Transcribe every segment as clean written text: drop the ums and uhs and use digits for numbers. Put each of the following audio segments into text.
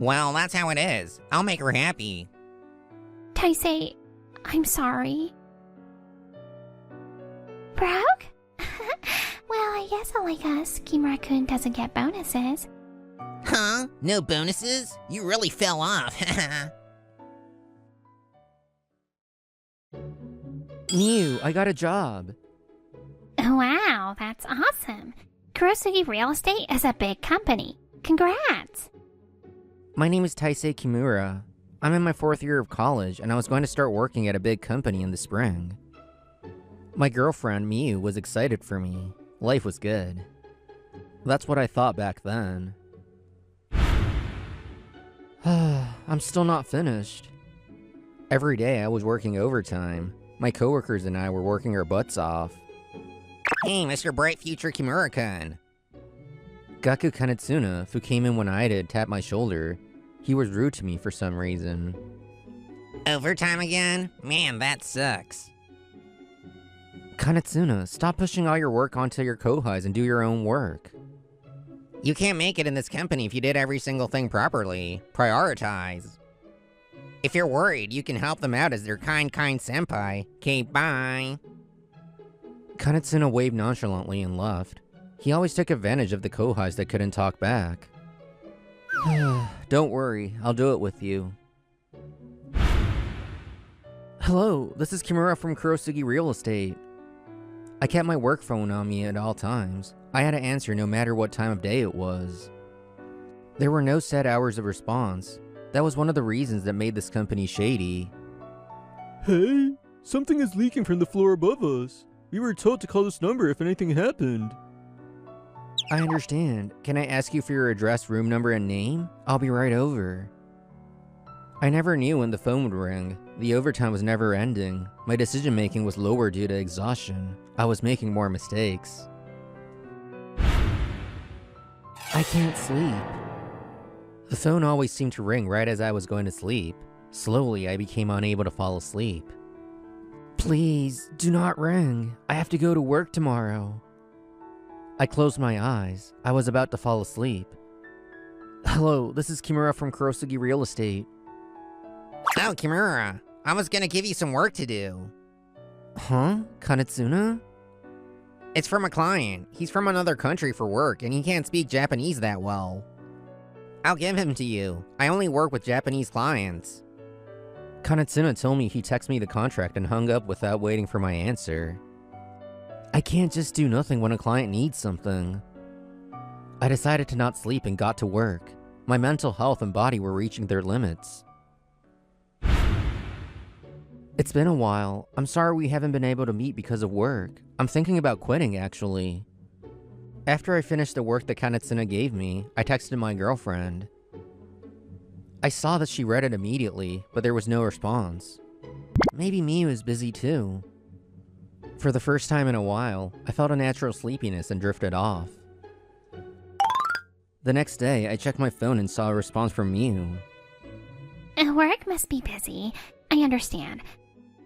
Well, that's how it is. I'll make her happy. Taisei, I'm sorry. Broke? Well, I guess unlike us, Kimura-kun doesn't get bonuses. Huh? No bonuses? You really fell off. Mew, I got a job. Wow, that's awesome. Kurosugi Real Estate is a big company. Congrats! My name is Taisei Kimura. I'm in my 4th year of college, and I was going to start working at a big company in the spring. My girlfriend, Miu, was excited for me. Life was good. That's what I thought back then. I'm still not finished. Every day I was working overtime. My coworkers and I were working our butts off. Hey, Mr. Bright Future Kimura-kun. Gaku Kanetsuna, who came in when I did, tapped my shoulder. He was rude to me for some reason. Overtime again? Man, that sucks. Kanetsuna, stop pushing all your work onto your kohais and do your own work. You can't make it in this company if you did every single thing properly. Prioritize. If you're worried, you can help them out as their kind senpai. Okay, bye. Kanetsuna waved nonchalantly and left. He always took advantage of the kohais that couldn't talk back. Don't worry, I'll do it with you. Hello, this is Kimura from Kurosugi Real Estate. I kept my work phone on me at all times. I had to answer no matter what time of day it was. There were no set hours of response. That was one of the reasons that made this company shady. Hey, something is leaking from the floor above us. We were told to call this number if anything happened. I understand. Can I ask you for your address, room number, and name? I'll be right over. I never knew when the phone would ring. The overtime was never ending. My decision-making was lower due to exhaustion. I was making more mistakes. I can't sleep. The phone always seemed to ring right as I was going to sleep. Slowly, I became unable to fall asleep. Please, do not ring. I have to go to work tomorrow. I closed my eyes. I was about to fall asleep. Hello, this is Kimura from Kurosugi Real Estate. Oh, Kimura. I was gonna give you some work to do. Huh? Kanetsuna? It's from a client. He's from another country for work, and he can't speak Japanese that well. I'll give him to you. I only work with Japanese clients. Kanetsuna told me he texted me the contract and hung up without waiting for my answer. I can't just do nothing when a client needs something. I decided to not sleep and got to work. My mental health and body were reaching their limits. It's been a while. I'm sorry we haven't been able to meet because of work. I'm thinking about quitting, actually. After I finished the work that Kanetsuna gave me, I texted my girlfriend. I saw that she read it immediately, but there was no response. Maybe Miu is busy too. For the first time in a while, I felt a natural sleepiness and drifted off. The next day, I checked my phone and saw a response from Miu. Work must be busy. I understand.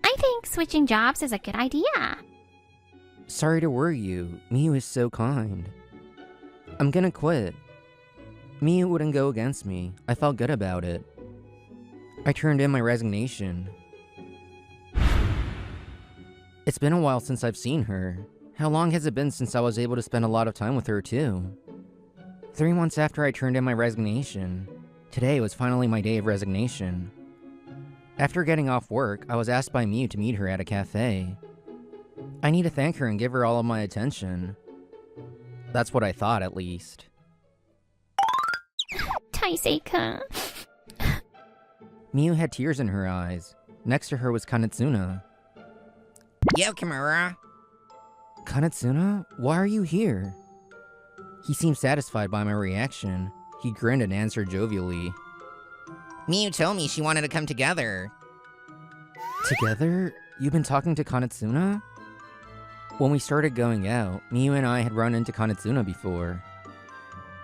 I think switching jobs is a good idea. Sorry to worry you. Miu is so kind. I'm gonna quit. Miu wouldn't go against me. I felt good about it. I turned in my resignation. It's been a while since I've seen her. How long has it been since I was able to spend a lot of time with her too? 3 months after I turned in my resignation. Today was finally my day of resignation. After getting off work, I was asked by Miu to meet her at a cafe. I need to thank her and give her all of my attention. That's what I thought, at least. Taisei-kun. Miu had tears in her eyes. Next to her was Kanetsuna. Yo, Kimura. Kanetsuna, why are you here? He seemed satisfied by my reaction. He grinned and answered jovially. Miu told me she wanted to come together. Together? You've been talking to Kanetsuna? When we started going out, Miu and I had run into Kanetsuna before.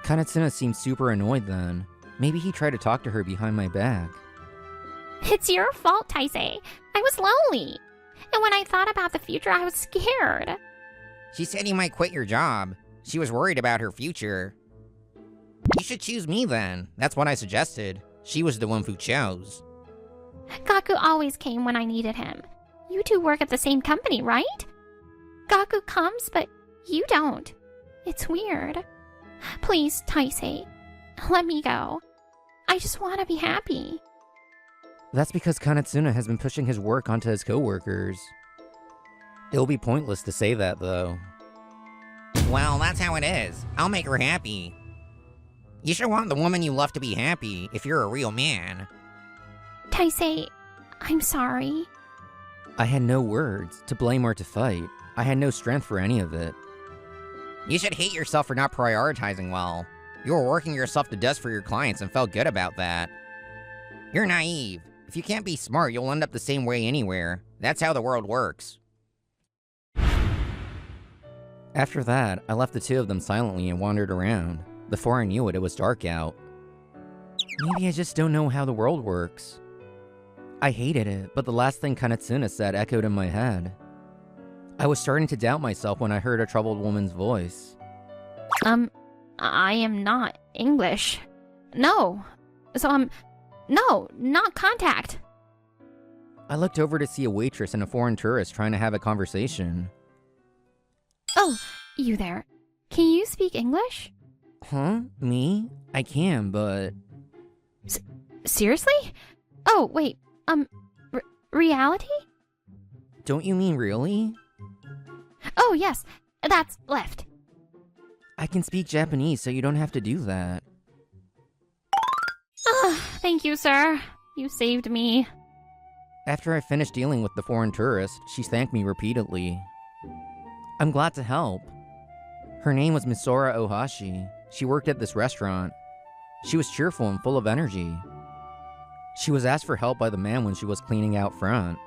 Kanetsuna seemed super annoyed then. Maybe he tried to talk to her behind my back. It's your fault, Taisei. I was lonely. And when I thought about the future, I was scared. She said you might quit your job. She was worried about her future. You should choose me then. That's what I suggested. She was the one who chose. Gaku always came when I needed him. You two work at the same company, right? Gaku comes, but you don't. It's weird. Please, Taisei, let me go. I just want to be happy. That's because Kanetsuna has been pushing his work onto his coworkers. It'll be pointless to say that, though. Well, that's how it is. I'll make her happy. You should want the woman you love to be happy if you're a real man. Taisei, I'm sorry. I had no words to blame or to fight. I had no strength for any of it. You should hate yourself for not prioritizing well. You were working yourself to death for your clients and felt good about that. You're naive. If you can't be smart, you'll end up the same way anywhere. That's how the world works. After that, I left the two of them silently and wandered around. Before I knew it, it was dark out. Maybe I just don't know how the world works. I hated it, but the last thing Kanetsuna said echoed in my head. I was starting to doubt myself when I heard a troubled woman's voice. I am not English. No. So, no, not contact. I looked over to see a waitress and a foreign tourist trying to have a conversation. Oh, you there. Can you speak English? Huh? Me? I can, but... Seriously? Oh, wait, reality? Don't you mean really? Oh, yes, that's left. I can speak Japanese, so you don't have to do that. Thank you, sir. You saved me. After I finished dealing with the foreign tourist, she thanked me repeatedly. I'm glad to help. Her name was Misora Ohashi. She worked at this restaurant. She was cheerful and full of energy. She was asked for help by the man when she was cleaning out front.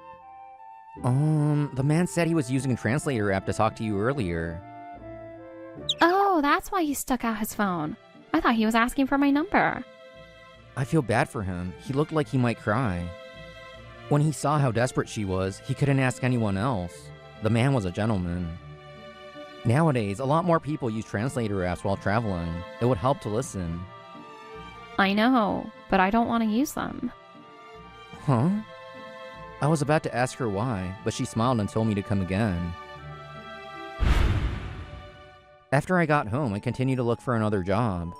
The man said he was using a translator app to talk to you earlier. Oh, that's why he stuck out his phone. I thought he was asking for my number. I feel bad for him. He looked like he might cry. When he saw how desperate she was, he couldn't ask anyone else. The man was a gentleman. Nowadays, a lot more people use translator apps while traveling. It would help to listen. I know, but I don't want to use them. Huh? I was about to ask her why, but she smiled and told me to come again. After I got home, I continued to look for another job.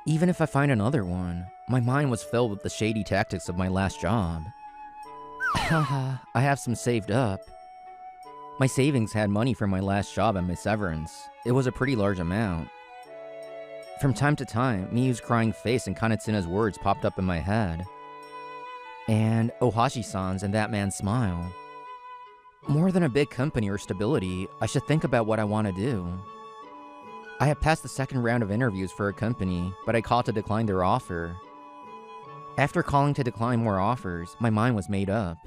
Even if I find another one, my mind was filled with the shady tactics of my last job. Haha, I have some saved up. My savings had money from my last job and my severance. It was a pretty large amount. From time to time, Miyu's crying face and Kanetsuna's words popped up in my head. And Ohashi-san's and that man's smile. More than a big company or stability, I should think about what I want to do. I had passed the second round of interviews for a company, but I called to decline their offer. After calling to decline more offers, my mind was made up.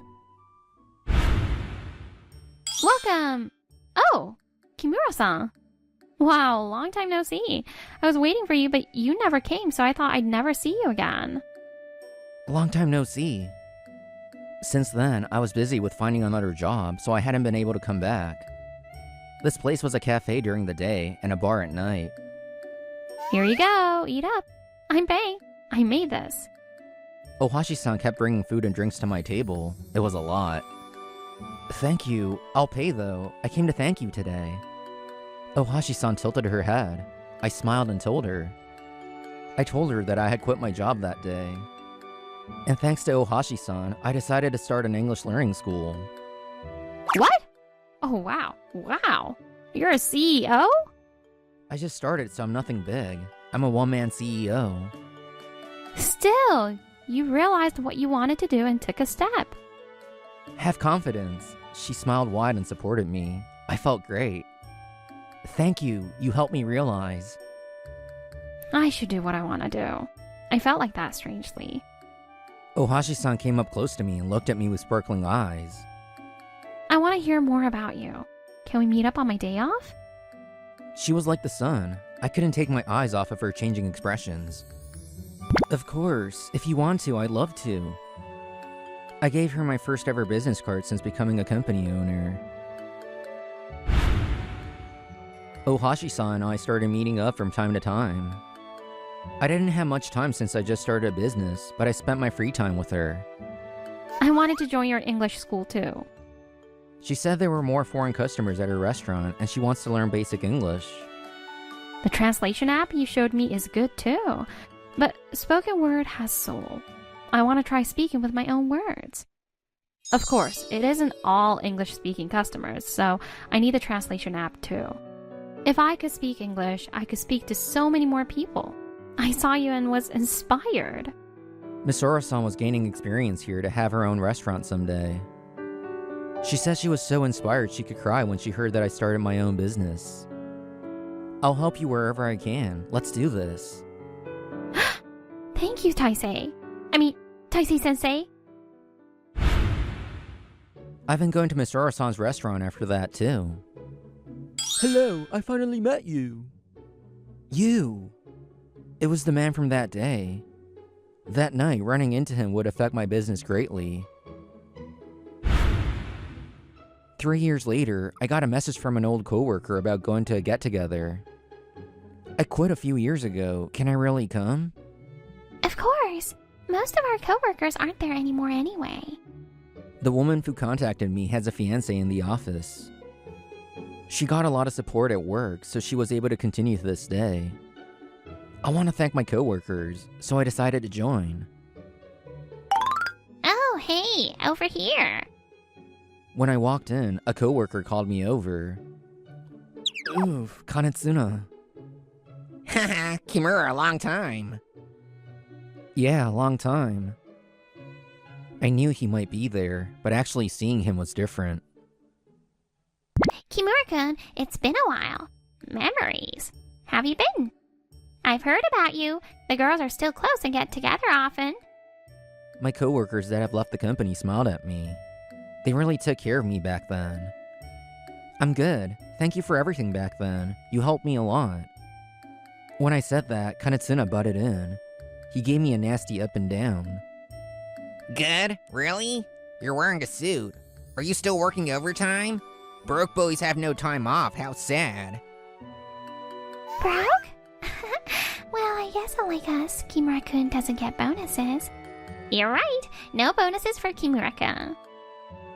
Welcome! Oh, Kimura-san. Wow, long time no see. I was waiting for you, but you never came, so I thought I'd never see you again. Long time no see. Since then, I was busy with finding another job, so I hadn't been able to come back. This place was a cafe during the day and a bar at night. Here you go, eat up. I'm paying. I made this. Ohashi-san kept bringing food and drinks to my table. It was a lot. Thank you. I'll pay though. I came to thank you today. Ohashi-san tilted her head. I smiled and told her. I told her that I had quit my job that day. And thanks to Ohashi-san, I decided to start an English learning school. What? Oh, wow. Wow. You're a CEO? I just started, so I'm nothing big. I'm a one-man CEO. Still, you realized what you wanted to do and took a step. Have confidence. She smiled wide and supported me. I felt great. Thank you. You helped me realize. I should do what I want to do. I felt like that strangely. Ohashi-san came up close to me and looked at me with sparkling eyes. I want to hear more about you. Can we meet up on my day off? She was like the sun. I couldn't take my eyes off of her changing expressions. Of course, if you want to, I'd love to. I gave her my first ever business card since becoming a company owner. Ohashi-san and I started meeting up from time to time. I didn't have much time since I just started a business, but I spent my free time with her. I wanted to join your English school too. She said there were more foreign customers at her restaurant, and she wants to learn basic English. The translation app you showed me is good too, but spoken word has soul. I want to try speaking with my own words. Of course, it isn't all English-speaking customers, so I need the translation app too. If I could speak English, I could speak to so many more people. I saw you and was inspired. Misora-san was gaining experience here to have her own restaurant someday. She says she was so inspired she could cry when she heard that I started my own business. I'll help you wherever I can. Let's do this. Thank you, Taisei. Taisei-sensei. I've been going to Misora-san's restaurant after that, too. Hello, I finally met you. You! It was the man from that day. That night, running into him would affect my business greatly. 3 years later, I got a message from an old coworker about going to a get-together. I quit a few years ago. Can I really come? Of course. Most of our coworkers aren't there anymore anyway. The woman who contacted me has a fiancé in the office. She got a lot of support at work, so she was able to continue to this day. I want to thank my coworkers, so I decided to join. Oh, hey, over here. When I walked in, a coworker called me over. Oof, Kanetsuna. Haha, Kimura, a long time. Yeah, a long time. I knew he might be there, but actually seeing him was different. Kimura-kun, it's been a while. Memories. Have you been? I've heard about you. The girls are still close and get together often. My coworkers that have left the company smiled at me. They really took care of me back then. I'm good. Thank you for everything back then. You helped me a lot. When I said that, Kanetsuna butted in. He gave me a nasty up and down. Good? Really? You're wearing a suit. Are you still working overtime? Broke boys have no time off. How sad. Broke? Well, I guess unlike us, Kimura-kun doesn't get bonuses. You're right. No bonuses for Kimura-kun.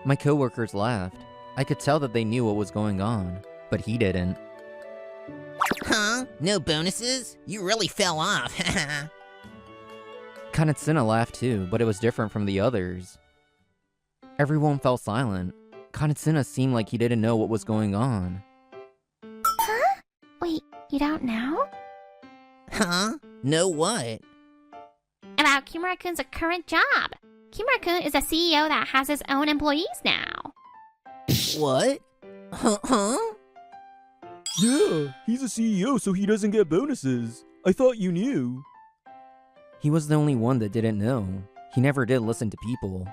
My coworkers laughed. I could tell that they knew what was going on, but he didn't. Huh? No bonuses? You really fell off. Kanetsuna laughed too, but it was different from the others. Everyone fell silent. Kanetsuna seemed like he didn't know what was going on. Huh? Wait, you don't know? Huh? Know what? About Kimura-kun's current job. Kimura-kun is a CEO that has his own employees now. What? Huh? Yeah, he's a CEO, so he doesn't get bonuses. I thought you knew. He was the only one that didn't know. He never did listen to people.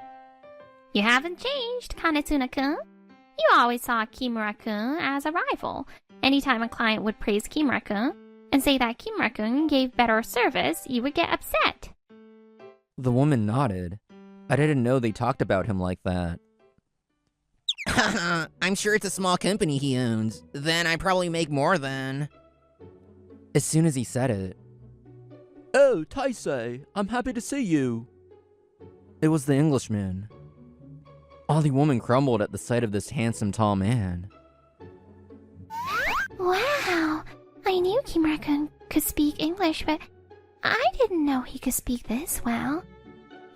You haven't changed, Kanetsuna-kun. You always saw Kimura-kun as a rival. Anytime a client would praise Kimura-kun and say that Kimura-kun gave better service, you would get upset. The woman nodded. I didn't know they talked about him like that. I'm sure it's a small company he owns. Then I probably make more than... As soon as he said it, Oh, Taisei, I'm happy to see you. it was the Englishman. All the woman crumbled at the sight of this handsome tall man. Wow, I knew Kimura-kun could speak English, but I didn't know he could speak this well.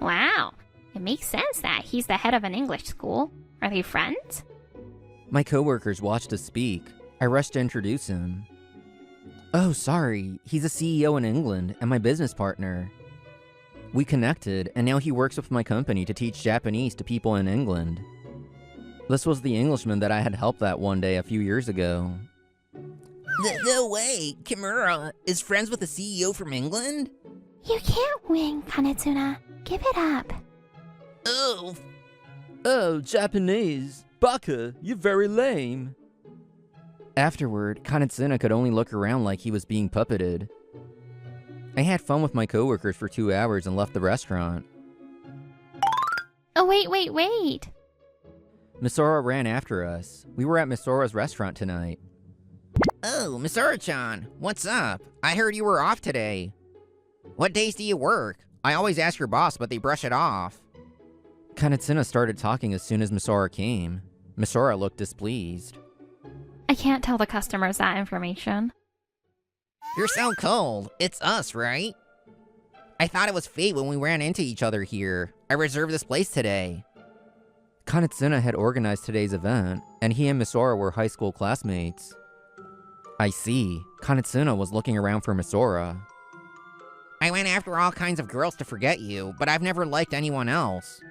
Wow, it makes sense that he's the head of an English school. Are they friends? My coworkers watched us speak. I rushed to introduce him. Oh, sorry, he's a CEO in England and my business partner. We connected, and now he works with my company to teach Japanese to people in England. This was the Englishman that I had helped that one day a few years ago. No way! Kimura is friends with a CEO from England? You can't win, Kanetsuna. Give it up. Oh, Oh, Japanese. Baka, you're very lame. Afterward, Kanetsuna could only look around like he was being puppeted. I had fun with my coworkers for 2 hours and left the restaurant. Oh, wait. Misora ran after us. We were at Misora's restaurant tonight. Misora-chan, what's up? I heard you were off today. What days do you work? I always ask your boss, but they brush it off. Kanetsuna started talking as soon as Misora came. Misora looked displeased. I can't tell the customers that information. You're so cold. It's us, right? I thought it was fate when we ran into each other here. I reserved this place today. Kanetsuna had organized today's event, and he and Misora were high school classmates. I see. Kanetsuna was looking around for Misora. I went after all kinds of girls to forget you, but I've never liked anyone else.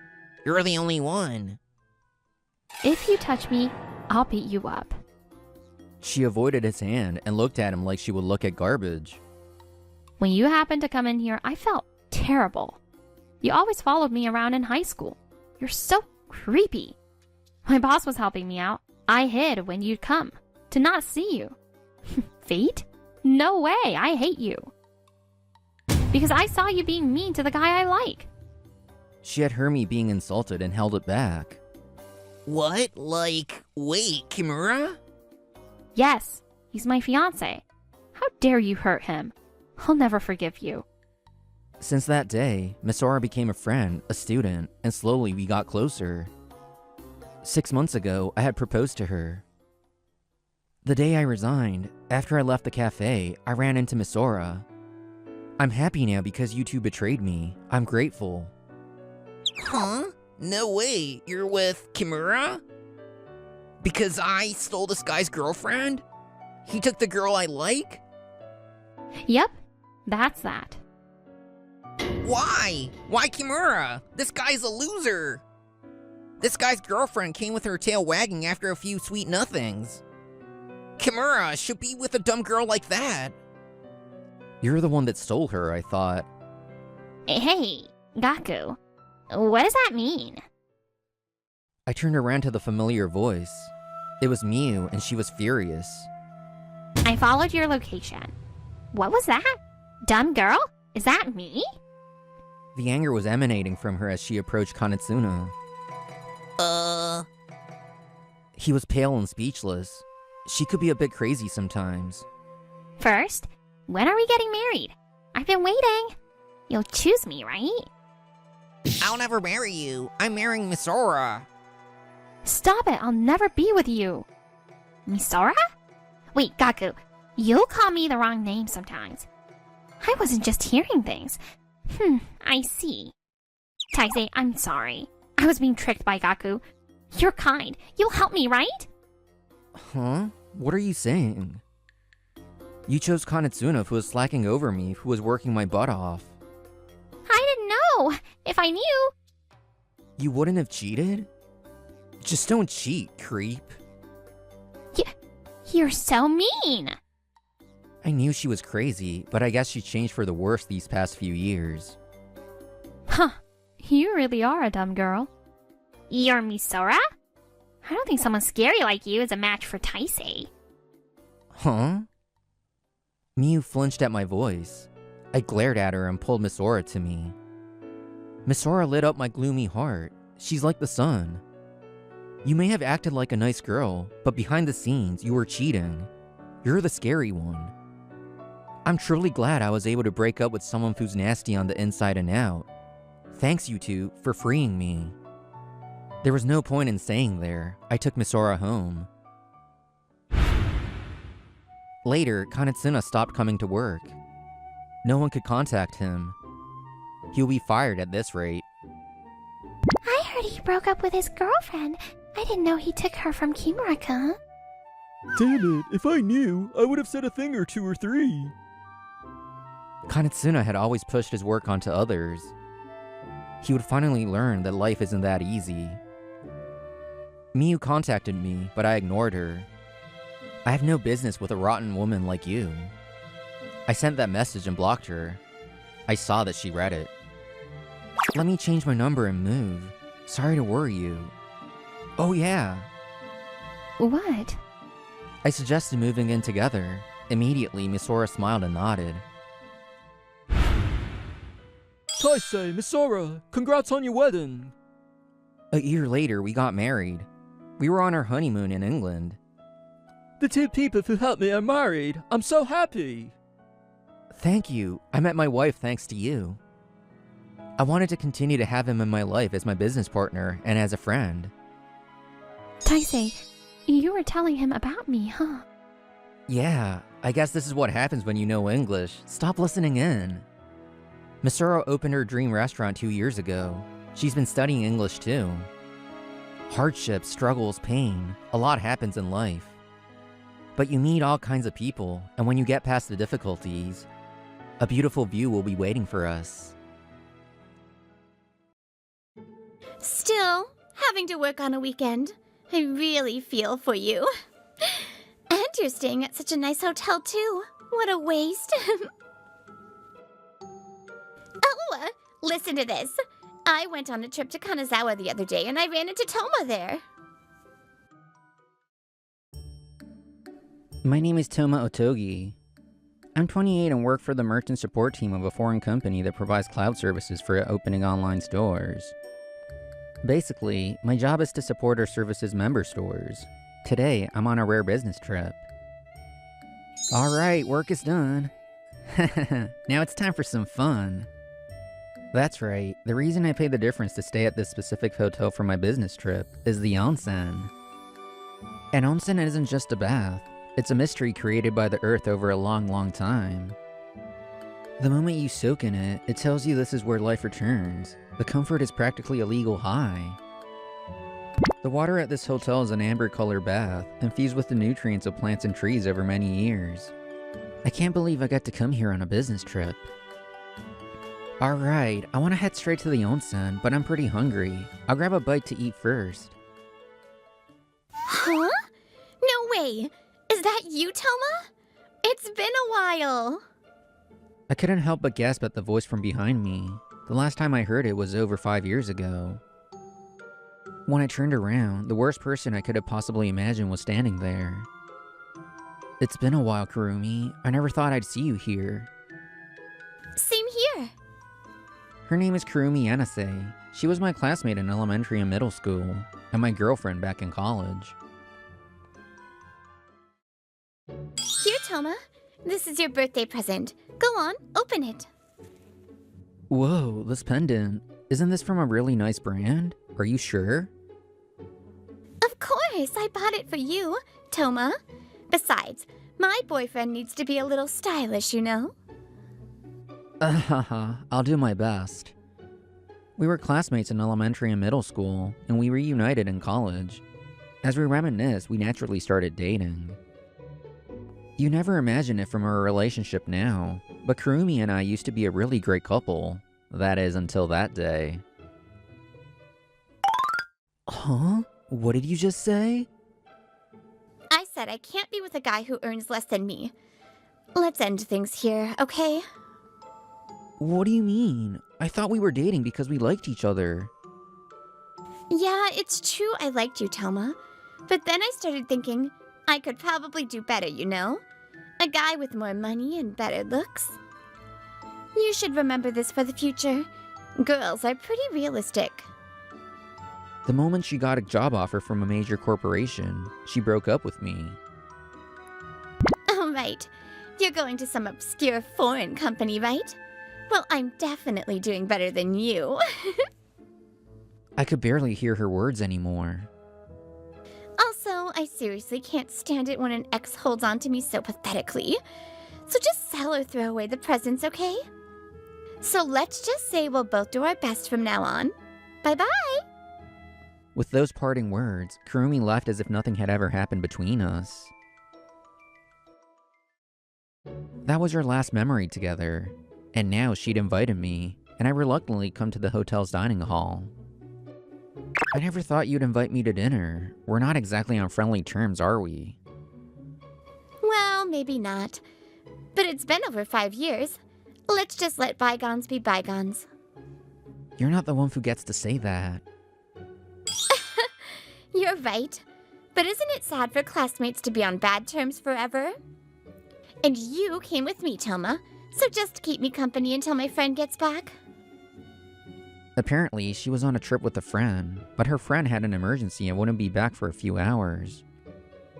You're the only one. If you touch me, I'll beat you up. She avoided his hand and looked at him like she would look at garbage. When you happened to come in here, I felt terrible. You always followed me around in high school. You're so creepy. My boss was helping me out. I hid when you'd come, to not see you. Fate? No way, I hate you. Because I saw you being mean to the guy I like. She had heard me being insulted and held it back. What? Like, wait, Kimura? Yes, he's my fiancé. How dare you hurt him? I'll never forgive you. Since that day, Misora became a friend, a student, and slowly we got closer. 6 months ago, I had proposed to her. The day I resigned, after I left the cafe, I ran into Misora. I'm happy now because you two betrayed me. I'm grateful. Huh? No way, you're with Kimura? Because I stole this guy's girlfriend? He took the girl I like? Yep, that's that. Why? Why Kimura? This guy's a loser. This guy's girlfriend came with her tail wagging after a few sweet nothings. Kimura should be with a dumb girl like that. You're the one that stole her, I thought. Hey, Gaku. What does that mean? I turned around to the familiar voice. It was Miu, and she was furious. I followed your location. What was that? Dumb girl? Is that me? The anger was emanating from her as she approached Kanetsuna. He was pale and speechless. She could be a bit crazy sometimes. First, when are we getting married? I've been waiting. You'll choose me, right? I'll never marry you. I'm marrying Misora. Stop it, I'll never be with you. Misora? Wait, Gaku, you'll call me the wrong name sometimes. I wasn't just hearing things. I see. Taisei, I'm sorry. I was being tricked by Gaku. You're kind. You'll help me, right? Huh? What are you saying? You chose Kanetsuna, who was slacking over me, who was working my butt off. I didn't know. If I knew... You wouldn't have cheated? Just don't cheat, creep. You're so mean. I knew she was crazy, but I guess she changed for the worse these past few years. Huh. You really are a dumb girl. You're Misora? I don't think someone scary like you is a match for Taisei. Huh? Miu flinched at my voice. I glared at her and pulled Misora to me. Misora lit up my gloomy heart. She's like the sun. You may have acted like a nice girl, but behind the scenes, you were cheating. You're the scary one. I'm truly glad I was able to break up with someone who's nasty on the inside and out. Thanks, you two, for freeing me. There was no point in staying there. I took Misora home. Later, Kanetsuna stopped coming to work. No one could contact him. He'll be fired at this rate. I heard he broke up with his girlfriend. I didn't know he took her from Kimura-kun. Damn it, if I knew, I would have said a thing or two or three. Kanetsuna had always pushed his work onto others. He would finally learn that life isn't that easy. Miu contacted me, but I ignored her. I have no business with a rotten woman like you. I sent that message and blocked her. I saw that she read it. Let me change my number and move. Sorry to worry you. Oh yeah. What? I suggested moving in together. Immediately, Misora smiled and nodded. Taisei, Misora, congrats on your wedding. A year later, we got married. We were on our honeymoon in England. The two people who helped me are married. I'm so happy. Thank you. I met my wife thanks to you. I wanted to continue to have him in my life as my business partner and as a friend. Taisei, you were telling him about me, huh? Yeah, I guess this is what happens when you know English. Stop listening in. Misuro opened her dream restaurant 2 years ago. She's been studying English too. Hardships, struggles, pain, a lot happens in life. But you meet all kinds of people, and when you get past the difficulties, a beautiful view will be waiting for us. Still, having to work on a weekend, I really feel for you. And you're staying at such a nice hotel too. What a waste. Listen to this. I went on a trip to Kanazawa the other day and I ran into Toma there. My name is Toma Otogi. I'm 28 and work for the merchant support team of a foreign company that provides cloud services for opening online stores. Basically, my job is to support our service's member stores. Today, I'm on a rare business trip. Alright, work is done. Now it's time for some fun. That's right, the reason I paid the difference to stay at this specific hotel for my business trip is the onsen. An onsen isn't just a bath, it's a mystery created by the earth over a long time. The moment you soak in it, it tells you this is where life returns. The comfort is practically a legal high. The water at this hotel is an amber-colored bath, infused with the nutrients of plants and trees over many years. I can't believe I got to come here on a business trip. Alright, I want to head straight to the onsen, but I'm pretty hungry. I'll grab a bite to eat first. Huh? No way! Is that you, Toma? It's been a while. I couldn't help but gasp at the voice from behind me. The last time I heard it was over 5 years ago. When I turned around, the worst person I could have possibly imagined was standing there. It's been a while, Kurumi. I never thought I'd see you here. Same here. Her name is Kurumi Yanase. She was my classmate in elementary and middle school, and my girlfriend back in college. Here, Toma. This is your birthday present. Go on, open it. Whoa, this pendant. Isn't this from a really nice brand? Are you sure? Of course, I bought it for you, Toma. Besides, my boyfriend needs to be a little stylish, you know? I'll do my best. We were classmates in elementary and middle school, and we reunited in college. As we reminisced, we naturally started dating. You never imagine it from our relationship now, but Kurumi and I used to be a really great couple. That is, until that day. Huh? What did you just say? I said I can't be with a guy who earns less than me. Let's end things here, okay? What do you mean? I thought we were dating because we liked each other. Yeah, it's true I liked you, Toma. But then I started thinking I could probably do better, you know? A guy with more money and better looks. You should remember this for the future. Girls are pretty realistic. The moment she got a job offer from a major corporation, she broke up with me. Oh, right. You're going to some obscure foreign company, right? Well, I'm definitely doing better than you. I could barely hear her words anymore. Also, I seriously can't stand it when an ex holds on to me so pathetically. So just sell or throw away the presents, okay? So let's just say we'll both do our best from now on. Bye-bye! With those parting words, Kurumi left as if nothing had ever happened between us. That was our last memory together, and now she'd invited me, and I reluctantly come to the hotel's dining hall. I never thought you'd invite me to dinner. We're not exactly on friendly terms, are we? Well, maybe not. But it's been over 5 years. Let's just let bygones be bygones. You're not the one who gets to say that. You're right. But isn't it sad for classmates to be on bad terms forever? And you came with me, Toma. So just keep me company until my friend gets back. Apparently, she was on a trip with a friend, but her friend had an emergency and wouldn't be back for a few hours.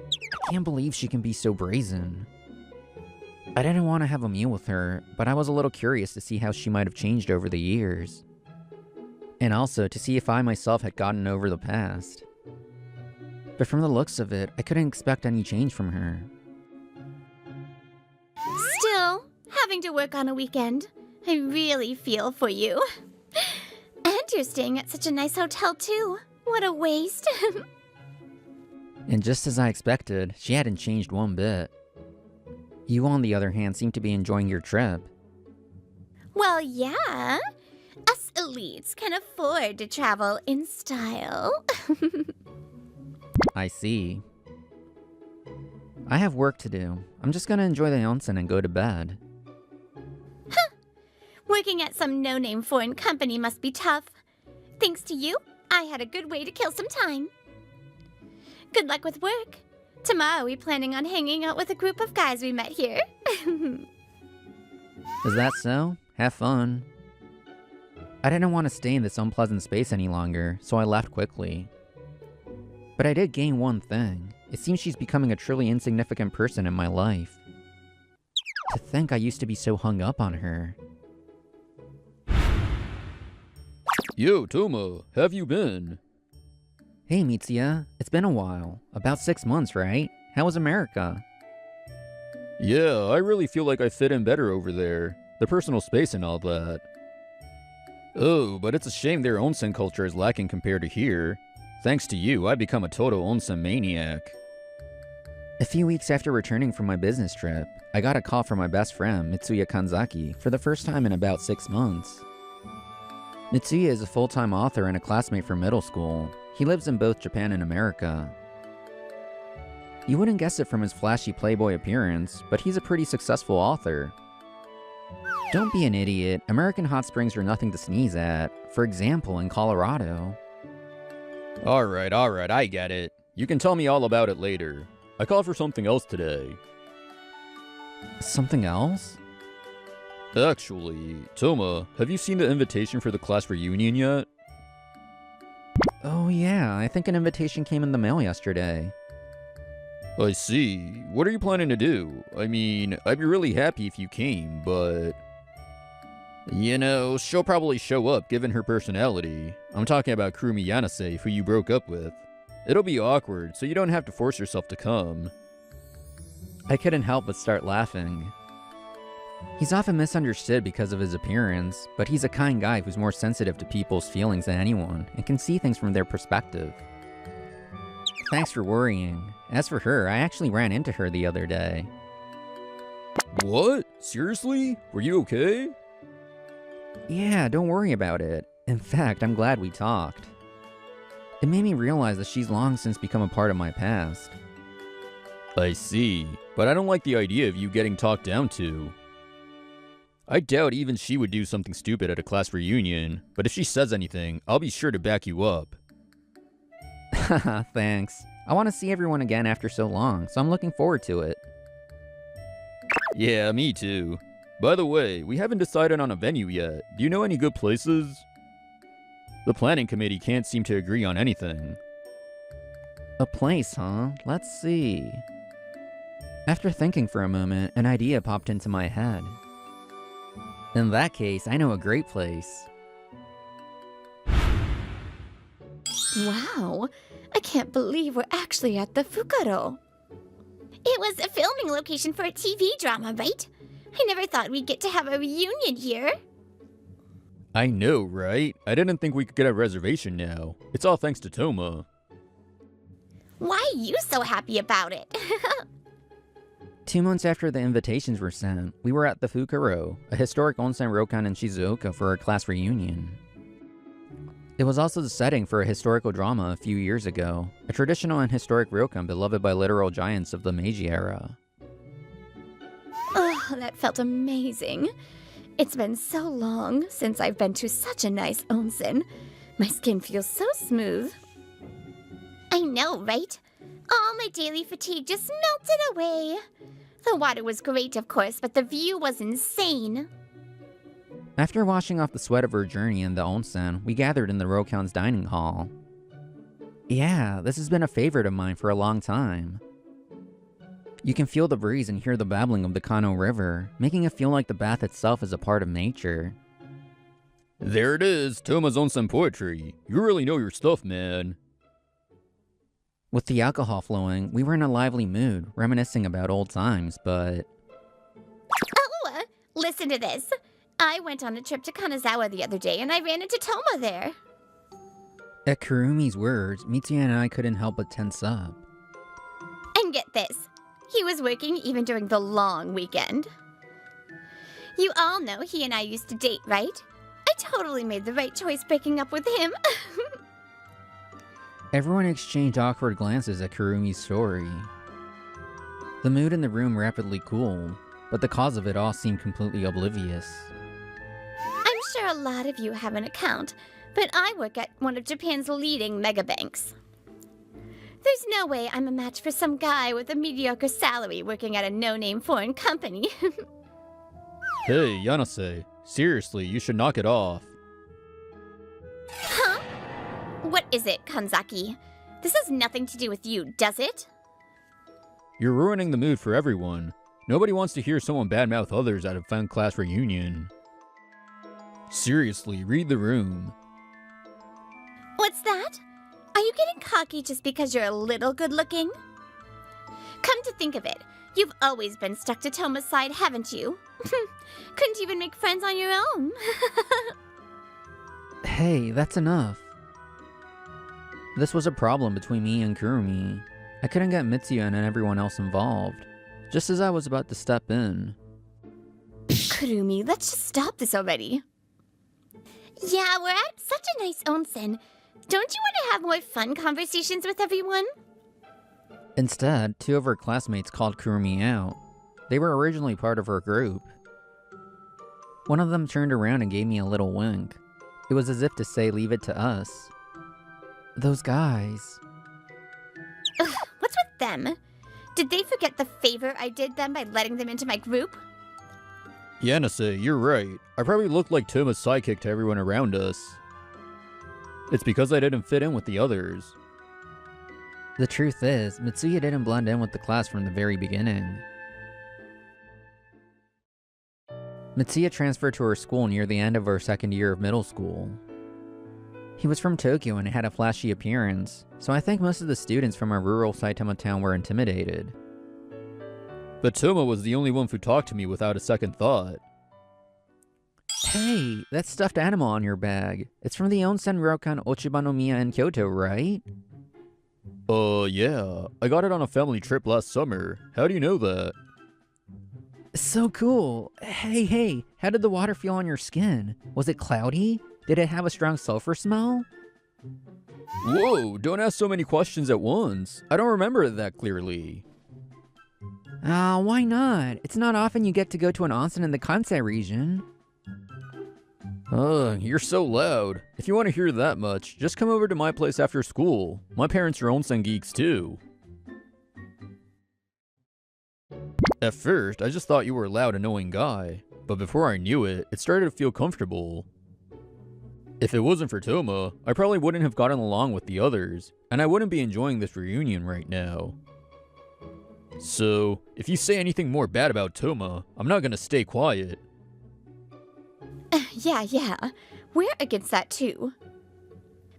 I can't believe she can be so brazen. I didn't want to have a meal with her, but I was a little curious to see how she might have changed over the years. And also to see if I myself had gotten over the past. But from the looks of it, I couldn't expect any change from her. Still, having to work on a weekend, I really feel for you. And you're staying at such a nice hotel too. What a waste. And just as I expected, she hadn't changed one bit. You, on the other hand, seem to be enjoying your trip. Well, yeah. Us elites can afford to travel in style. I see. I have work to do. I'm just gonna enjoy the onsen and go to bed. Working at some no-name foreign company must be tough. Thanks to you, I had a good way to kill some time. Good luck with work. Tomorrow we're planning on hanging out with a group of guys we met here. Is that so? Have fun. I didn't want to stay in this unpleasant space any longer, so I left quickly. But I did gain one thing. It seems she's becoming a truly insignificant person in my life. To think I used to be so hung up on her. Yo, Toma, have you been? Hey, Mitsuya. It's been a while. About 6 months, right? How was America? Yeah, I really feel like I fit in better over there. The personal space and all that. Oh, but it's a shame their onsen culture is lacking compared to here. Thanks to you, I've become a total onsen maniac. A few weeks after returning from my business trip, I got a call from my best friend, Mitsuya Kanzaki, for the first time in about 6 months. Mitsuya is a full-time author and a classmate from middle school. He lives in both Japan and America. You wouldn't guess it from his flashy playboy appearance, but he's a pretty successful author. Don't be an idiot. American hot springs are nothing to sneeze at. For example, in Colorado. Alright, I get it. You can tell me all about it later. I called for something else today. Something else? Actually, Toma, have you seen the invitation for the class reunion yet? Oh yeah, I think an invitation came in the mail yesterday. I see. What are you planning to do? I mean, I'd be really happy if you came, but... You know, she'll probably show up given her personality. I'm talking about Kurumi Yanase, who you broke up with. It'll be awkward, so you don't have to force yourself to come. I couldn't help but start laughing. He's often misunderstood because of his appearance, but he's a kind guy who's more sensitive to people's feelings than anyone, and can see things from their perspective. Thanks for worrying. As for her, I actually ran into her the other day. What? Seriously? Were you okay? Yeah, don't worry about it. In fact, I'm glad we talked. It made me realize that she's long since become a part of my past. I see, but I don't like the idea of you getting talked down to. I doubt even she would do something stupid at a class reunion, but if she says anything, I'll be sure to back you up. Haha, thanks. I want to see everyone again after so long, so I'm looking forward to it. Yeah, me too. By the way, we haven't decided on a venue yet. Do you know any good places? The planning committee can't seem to agree on anything. A place, huh? Let's see. After thinking for a moment, an idea popped into my head. In that case, I know a great place. Wow, I can't believe we're actually at the Fukaro. It was a filming location for a TV drama, right? I never thought we'd get to have a reunion here. I know, right? I didn't think we could get a reservation now. It's all thanks to Toma. Why are you so happy about it? 2 months after the invitations were sent, we were at the Fukaro, a historic onsen ryokan in Shizuoka for our class reunion. It was also the setting for a historical drama a few years ago, a traditional and historic ryokan beloved by literal giants of the Meiji era. Oh, that felt amazing. It's been so long since I've been to such a nice onsen. My skin feels so smooth. I know, right? All my daily fatigue just melted away. The water was great, of course, but the view was insane. After washing off the sweat of our journey in the onsen, we gathered in the ryokan's dining hall. Yeah, this has been a favorite of mine for a long time. You can feel the breeze and hear the babbling of the Kano River, making it feel like the bath itself is a part of nature. There it is, Toma's onsen poetry. You really know your stuff, man. With the alcohol flowing, we were in a lively mood, reminiscing about old times, but... Oh, listen to this. I went on a trip to Kanazawa the other day and I ran into Toma there. At Kurumi's words, Mitsuya and I couldn't help but tense up. And get this, he was working even during the long weekend. You all know he and I used to date, right? I totally made the right choice breaking up with him. Everyone exchanged awkward glances at Kurumi's story. The mood in the room rapidly cooled, but the cause of it all seemed completely oblivious. I'm sure a lot of you have an account, but I work at one of Japan's leading mega banks. There's no way I'm a match for some guy with a mediocre salary working at a no-name foreign company. Hey, Yanase. Seriously, you should knock it off. Huh? What is it, Kanzaki? This has nothing to do with you, does it? You're ruining the mood for everyone. Nobody wants to hear someone badmouth others at a fun class reunion. Seriously, read the room. What's that? Are you getting cocky just because you're a little good-looking? Come to think of it, you've always been stuck to Toma's side, haven't you? Couldn't even make friends on your own. Hey, that's enough. This was a problem between me and Kurumi. I couldn't get Mitsuya and everyone else involved. Just as I was about to step in. Kurumi, let's just stop this already. Yeah, we're at such a nice onsen. Don't you want to have more fun conversations with everyone? Instead, two of her classmates called Kurumi out. They were originally part of her group. One of them turned around and gave me a little wink. It was as if to say, leave it to us. Those guys. Ugh, what's with them? Did they forget the favor I did them by letting them into my group? Yanase, you're right. I probably looked like Toma's sidekick to everyone around us. It's because I didn't fit in with the others. The truth is, Mitsuya didn't blend in with the class from the very beginning. Mitsuya transferred to her school near the end of her second year of middle school. He was from Tokyo and had a flashy appearance, so I think most of the students from our rural Saitama town were intimidated. But Toma was the only one who talked to me without a second thought. Hey, that stuffed animal on your bag. It's from the Onsen Ryokan Ochibanomiya in Kyoto, right? Yeah. I got it on a family trip last summer. How do you know that? So cool. Hey, how did the water feel on your skin? Was it cloudy? Did it have a strong sulfur smell? Whoa, don't ask so many questions at once. I don't remember it that clearly. Why not? It's not often you get to go to an onsen in the Kansai region. You're so loud. If you want to hear that much, just come over to my place after school. My parents are onsen geeks too. At first, I just thought you were a loud, annoying guy. But before I knew it, it started to feel comfortable. If it wasn't for Toma, I probably wouldn't have gotten along with the others, and I wouldn't be enjoying this reunion right now. So, if you say anything more bad about Toma, I'm not gonna stay quiet. Yeah. We're against that too.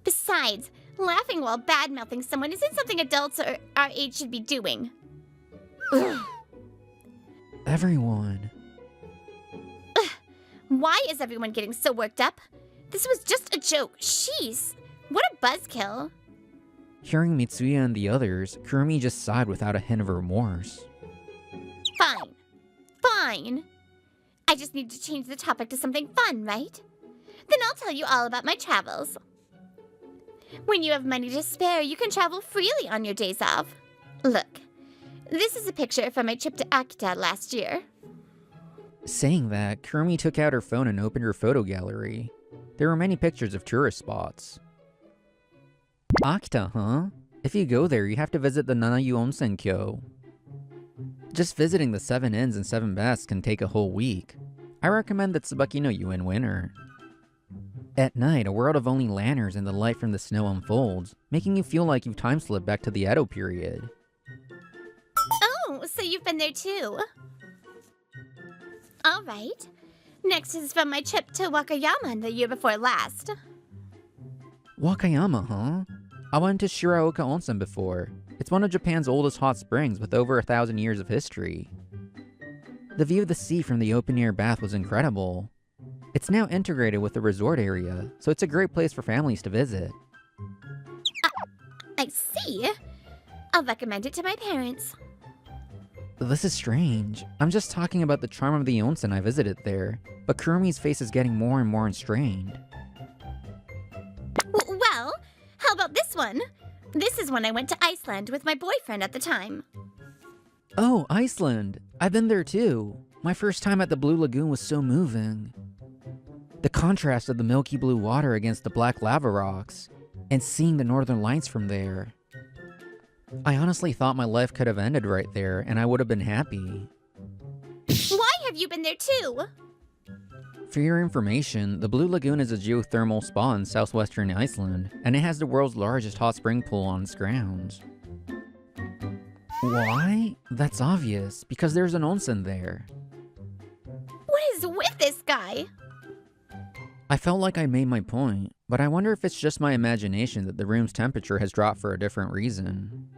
Besides, laughing while bad-mouthing someone isn't something adults our age should be doing. Ugh. Everyone. Ugh. Why is everyone getting so worked up? This was just a joke. Jeez. What a buzzkill. Hearing Mitsuya and the others, Kurumi just sighed without a hint of remorse. Fine. I just need to change the topic to something fun, right? Then I'll tell you all about my travels. When you have money to spare, you can travel freely on your days off. Look, this is a picture from my trip to Akita last year. Saying that, Kurumi took out her phone and opened her photo gallery. There were many pictures of tourist spots. Akita, huh? If you go there, you have to visit the Nanayu Onsen-kyo. Just visiting the 7 inns and 7 baths can take a whole week. I recommend the Tsubaki no Yu in winter. At night, a world of only lanterns and the light from the snow unfolds, making you feel like you've time-slipped back to the Edo period. Oh, so you've you've been there too. All right. Next is from my trip to Wakayama the year before last. Wakayama, huh? I went to Shiraoka Onsen before. It's one of Japan's oldest hot springs with over 1,000 years of history. The view of the sea from the open-air bath was incredible. It's now integrated with the resort area, so it's a great place for families to visit. I see. I'll recommend it to my parents. This is strange. I'm just talking about the charm of the onsen I visited there, but Kurumi's face is getting more and more constrained. Well, how about this one? This is when I went to Iceland with my boyfriend at the time. Oh, Iceland! I've been there too. My first time at the Blue Lagoon was so moving. The contrast of the milky blue water against the black lava rocks, and seeing the northern lights from there. I honestly thought my life could have ended right there, and I would have been happy. Why have you been there too? For your information, the Blue Lagoon is a geothermal spa in southwestern Iceland, and it has the world's largest hot spring pool on its grounds. Why? That's obvious, because there's an onsen there. What is with this guy? I felt like I made my point, but I wonder if it's just my imagination that the room's temperature has dropped for a different reason.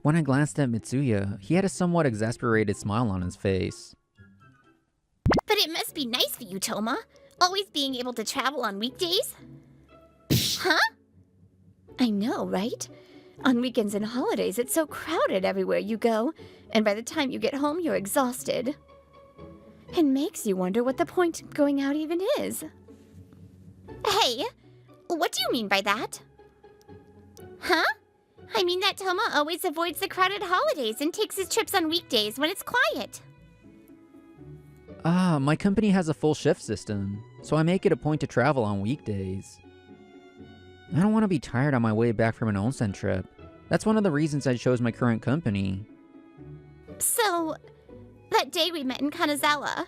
When I glanced at Mitsuya, he had a somewhat exasperated smile on his face. But it must be nice for you, Toma, always being able to travel on weekdays. Huh? I know, right? On weekends and holidays, it's so crowded everywhere you go, and by the time you get home, you're exhausted. It makes you wonder what the point of going out even is. Hey, what do you mean by that? Huh? I mean that Toma always avoids the crowded holidays and takes his trips on weekdays when it's quiet. Ah, my company has a full shift system, so I make it a point to travel on weekdays. I don't want to be tired on my way back from an onsen trip. That's one of the reasons I chose my current company. So, that day we met in Kanazawa.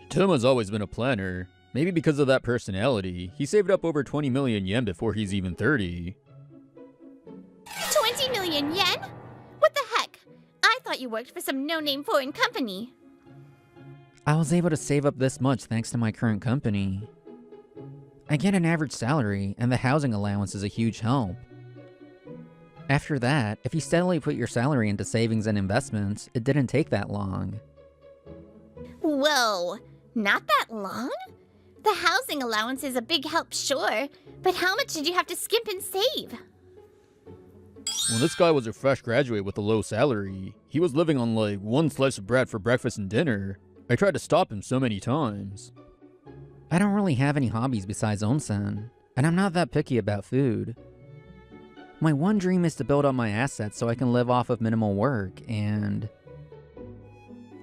Toma's always been a planner. Maybe because of that personality, he saved up over 20 million yen before he's even 30. 20 million yen? What the heck? I thought you worked for some no-name foreign company. I was able to save up this much thanks to my current company. I get an average salary, and the housing allowance is a huge help. After that, if you steadily put your salary into savings and investments, it didn't take that long. Whoa, not that long? The housing allowance is a big help, sure, but how much did you have to skimp and save? Well, this guy was a fresh graduate with a low salary. He was living on like one slice of bread for breakfast and dinner. I tried to stop him so many times. I don't really have any hobbies besides onsen, and I'm not that picky about food. My one dream is to build up my assets so I can live off of minimal work and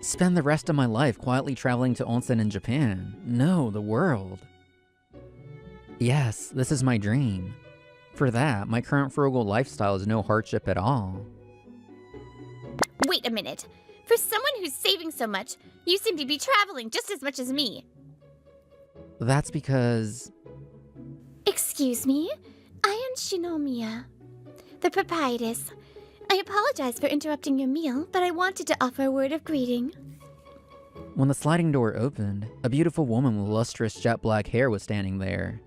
spend the rest of my life quietly traveling to onsen in Japan. No, the world. Yes, this is my dream. For that, my current frugal lifestyle is no hardship at all. Wait a minute. For someone who's saving so much, you seem to be traveling just as much as me. That's because... Excuse me? I am Shinomiya, the proprietress. I apologize for interrupting your meal, but I wanted to offer a word of greeting. When the sliding door opened, a beautiful woman with lustrous jet black hair was standing there.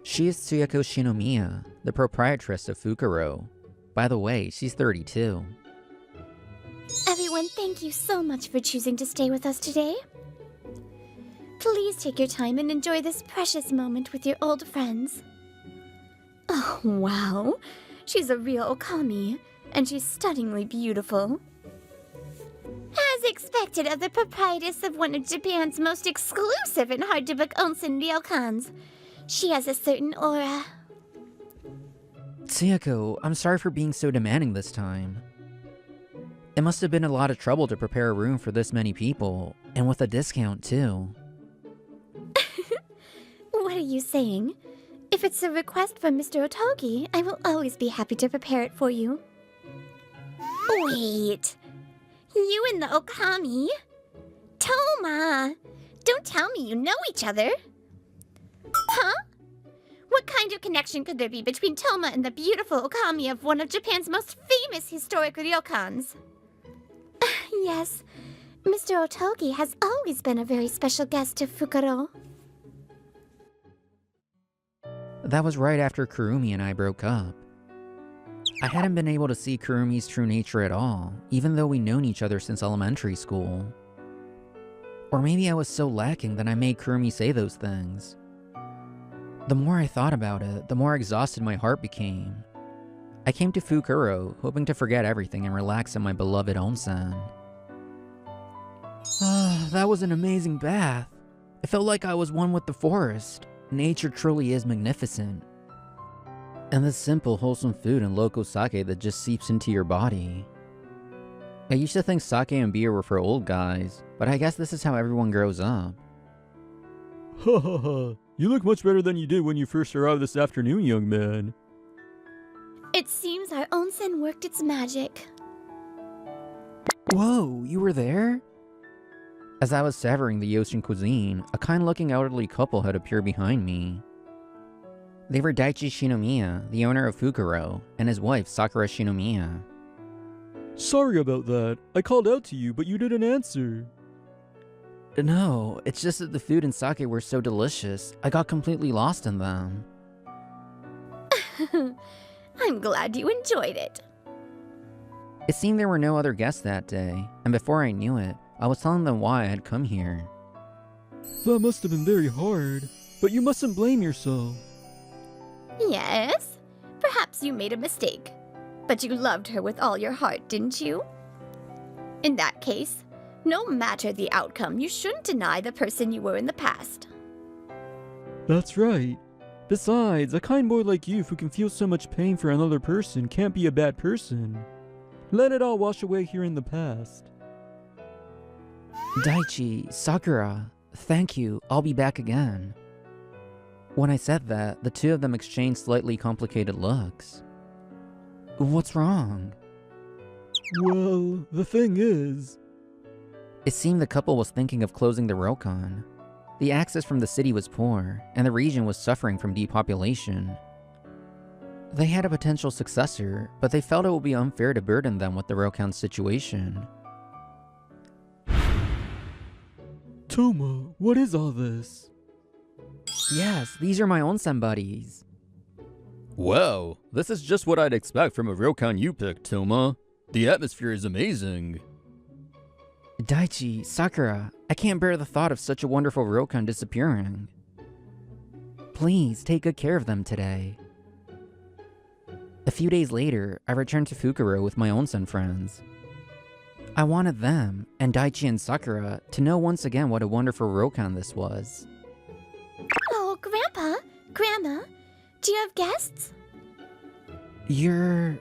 She is Tsuyako Shinomiya, the proprietress of Fukuro. By the way, she's 32. Everyone, thank you so much for choosing to stay with us today. Please take your time and enjoy this precious moment with your old friends. Oh, wow. She's a real Okami, and she's stunningly beautiful. As expected of the proprietress of one of Japan's most exclusive and hard-to-book onsen ryokans, she has a certain aura. Tsuyako, I'm sorry for being so demanding this time. It must have been a lot of trouble to prepare a room for this many people, and with a discount too. What are you saying? If it's a request from Mr. Otogi, I will always be happy to prepare it for you. Wait. You and the Okami? Toma! Don't tell me you know each other. Huh? What kind of connection could there be between Toma and the beautiful Okami of one of Japan's most famous historic ryokans? Yes, Mr. Otogi has always been a very special guest to Fukuro. That was right after Kurumi and I broke up. I hadn't been able to see Kurumi's true nature at all, even though we'd known each other since elementary school. Or maybe I was so lacking that I made Kurumi say those things. The more I thought about it, the more exhausted my heart became. I came to Fukuro, hoping to forget everything and relax in my beloved onsen. That was an amazing bath. It felt like I was one with the forest. Nature truly is magnificent. And the simple, wholesome food and local sake that just seeps into your body. I used to think sake and beer were for old guys, but I guess this is how everyone grows up. Ha ha ha. You look much better than you did when you first arrived this afternoon, young man. It seems our onsen worked its magic. Whoa, you were there? As I was savoring the Yoshin cuisine, a kind-looking elderly couple had appeared behind me. They were Daichi Shinomiya, the owner of Fukuro, and his wife Sakura Shinomiya. Sorry about that. I called out to you, but you didn't answer. No, it's just that the food and sake were so delicious, I got completely lost in them. I'm glad you enjoyed it. It seemed there were no other guests that day, and before I knew it, I was telling them why I had come here. That must have been very hard, but you mustn't blame yourself. Yes, perhaps you made a mistake, but you loved her with all your heart, didn't you? In that case, no matter the outcome, you shouldn't deny the person you were in the past. That's right. Besides, a kind boy like you who can feel so much pain for another person can't be a bad person. Let it all wash away here in the past. Daichi, Sakura, thank you, I'll be back again. When I said that, the two of them exchanged slightly complicated looks. What's wrong? Well, the thing is... It seemed the couple was thinking of closing the RomCom. The access from the city was poor, and the region was suffering from depopulation. They had a potential successor, but they felt it would be unfair to burden them with the RomCom situation. Toma, what is all this? Yes, these are my onsen buddies. Wow, this is just what I'd expect from a RomCom you picked, Toma. The atmosphere is amazing. Daichi, Sakura, I can't bear the thought of such a wonderful RomCom disappearing. Please take good care of them today. A few days later, I returned to Fukuro with my onsen friends. I wanted them, and Daichi and Sakura, to know once again what a wonderful RomCom this was. Oh, Grandpa, Grandma, do you have guests? You're...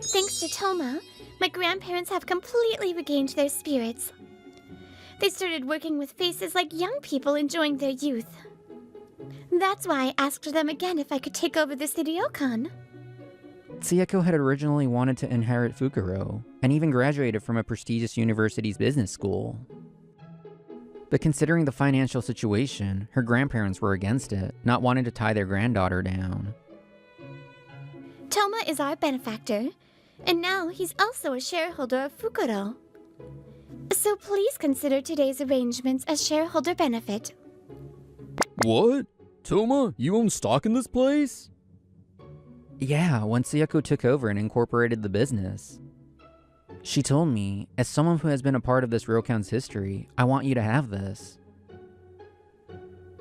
Thanks to Toma, my grandparents have completely regained their spirits. They started working with faces like young people enjoying their youth. That's why I asked them again if I could take over the city ryokan. Tsuyako had originally wanted to inherit Fukuro, and even graduated from a prestigious university's business school. But considering the financial situation, her grandparents were against it, not wanting to tie their granddaughter down. Toma is our benefactor, and now he's also a shareholder of Fukuro. So please consider today's arrangements as shareholder benefit. What? Toma, you own stock in this place? Yeah, when Tsuyako took over and incorporated the business. She told me, as someone who has been a part of this RomCom's history, I want you to have this.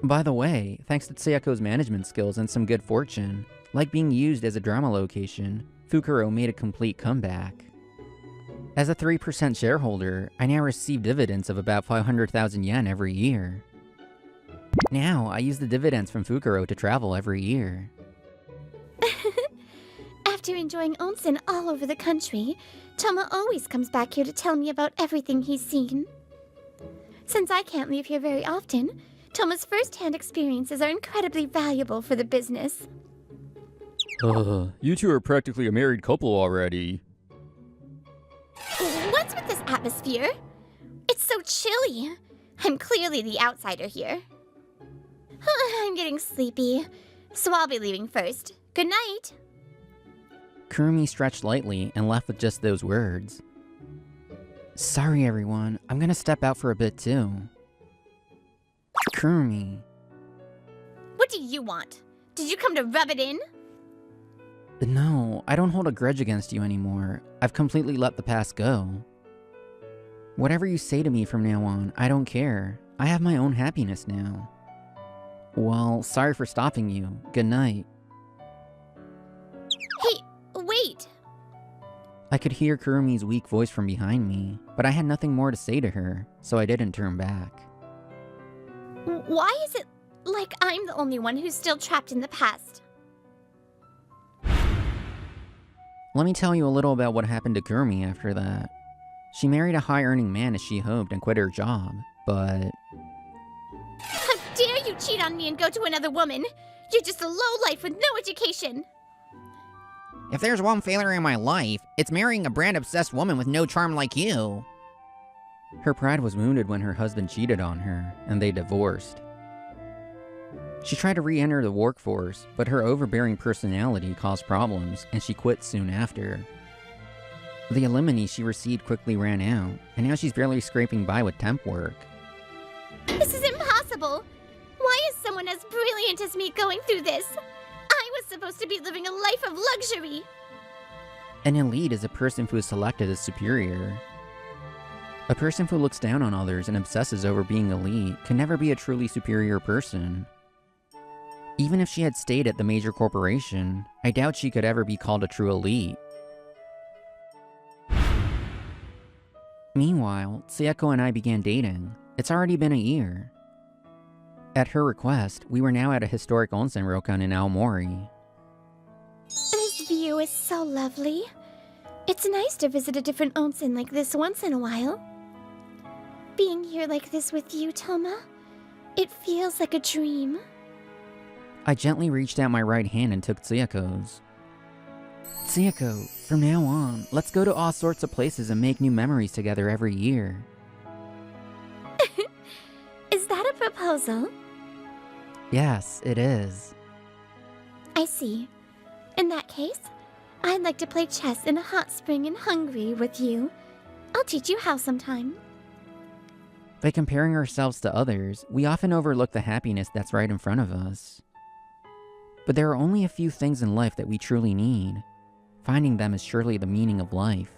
By the way, thanks to Tsuyako's management skills and some good fortune, like being used as a drama location, Fukuro made a complete comeback. As a 3% shareholder, I now receive dividends of about 500,000 yen every year. Now, I use the dividends from Fukuro to travel every year. After enjoying onsen all over the country, Toma always comes back here to tell me about everything he's seen. Since I can't leave here very often, Toma's first-hand experiences are incredibly valuable for the business. You two are practically a married couple already. What's with this atmosphere? It's so chilly. I'm clearly the outsider here. I'm getting sleepy, so I'll be leaving first. Good night. Kurumi stretched lightly and left with just those words. Sorry, everyone. I'm gonna step out for a bit, too. Kurumi. What do you want? Did you come to rub it in? No, I don't hold a grudge against you anymore. I've completely let the past go. Whatever you say to me from now on, I don't care. I have my own happiness now. Well, sorry for stopping you. Good night. Hey, wait! I could hear Kurumi's weak voice from behind me, but I had nothing more to say to her, so I didn't turn back. Why is it like I'm the only one who's still trapped in the past? Let me tell you a little about what happened to Kurumi after that. She married a high-earning man as she hoped and quit her job, but... How dare you cheat on me and go to another woman? You're just a lowlife with no education. If there's one failure in my life, it's marrying a brand-obsessed woman with no charm like you. Her pride was wounded when her husband cheated on her, and they divorced. She tried to re-enter the workforce, but her overbearing personality caused problems, and she quit soon after. The alimony she received quickly ran out, and now she's barely scraping by with temp work. This is impossible! Why is someone as brilliant as me going through this? I was supposed to be living a life of luxury! An elite is a person who is selected as superior. A person who looks down on others and obsesses over being elite can never be a truly superior person. Even if she had stayed at the major corporation, I doubt she could ever be called a true elite. Meanwhile, Tsuyako and I began dating. It's already been a year. At her request, we were now at a historic onsen ryokan in Aomori. This view is so lovely. It's nice to visit a different onsen like this once in a while. Being here like this with you, Toma, it feels like a dream. I gently reached out my right hand and took Tsuyako's. Tsuyako, from now on, let's go to all sorts of places and make new memories together every year. Is that a proposal? Yes, it is. I see. In that case, I'd like to play chess in a hot spring in Hungary with you. I'll teach you how sometime. By comparing ourselves to others, we often overlook the happiness that's right in front of us. But there are only a few things in life that we truly need. Finding them is surely the meaning of life.